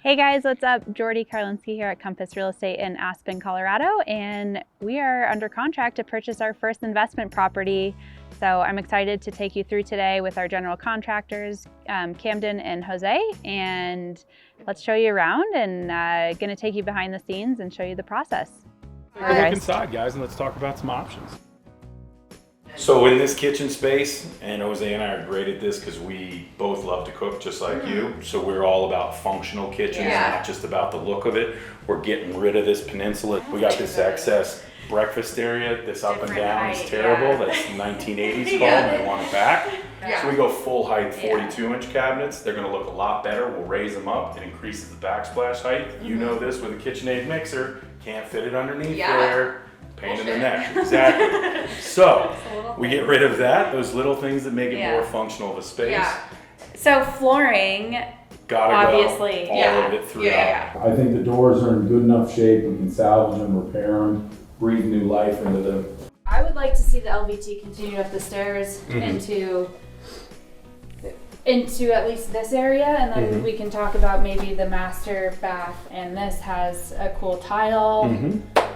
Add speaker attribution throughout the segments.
Speaker 1: Hey guys, what's up? Jordie Karlinski here at Compass Real Estate in Aspen, Colorado, and we are under contract to purchase our first investment property. So I'm excited to take you through today with our general contractors, Camden and Jose, and let's show you around and gonna take you behind the scenes and show you the process.
Speaker 2: Take a look inside, guys, and let's talk about some options. So in this kitchen space, and Jose and I are great at this because we both love to cook just like you. So we're all about functional kitchens, not just about the look of it. We're getting rid of this peninsula. We got this excess breakfast area. This up and down is terrible. That's 1980s called, and I want it back. So we go full height 42-inch cabinets. They're gonna look a lot better. We'll raise them up. It increases the backsplash height. You know this with a KitchenAid mixer. Can't fit it underneath there. Pain in the neck, exactly. So we get rid of that, those little things that make it more functional of a space.
Speaker 3: So flooring,
Speaker 2: Gotta
Speaker 3: obviously,
Speaker 2: go all of it throughout.
Speaker 4: I think the doors are in good enough shape. We can salvage them, repair them, breathe new life into them.
Speaker 3: I would like to see the LVT continue up the stairs into at least this area, and then we can talk about maybe the master bath, and this has a cool tile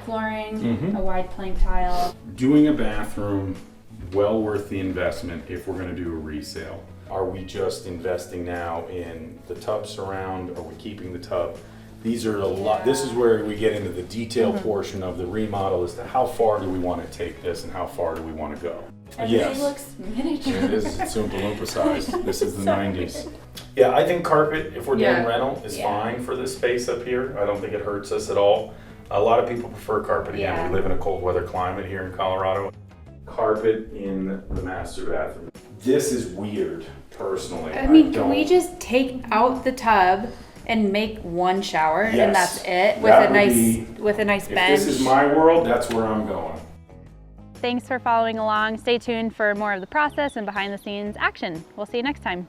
Speaker 3: flooring, a wide plank tile.
Speaker 2: Doing a bathroom, well worth the investment if we're gonna do a resale. Are we just investing now in the tub surround? Are we keeping the tub? These are a lot. This is where we get into the detail portion of the remodel as to how far do we want to take this and how far do we want to go.
Speaker 3: Everything looks miniature.
Speaker 2: It is. It's Oompa Loompa size. This is the 90s. Yeah, I think carpet, if we're doing rental, is fine for this space up here. I don't think it hurts us at all. A lot of people prefer carpet. Again, we live in a cold weather climate here in Colorado. Carpet in the master bathroom. This is weird, personally.
Speaker 3: I mean, can we just take out the tub and make one shower and that's it with a nice bench?
Speaker 2: If this is my world, that's where I'm going.
Speaker 1: Thanks for following along. Stay tuned for more of the process and behind the scenes action. We'll see you next time.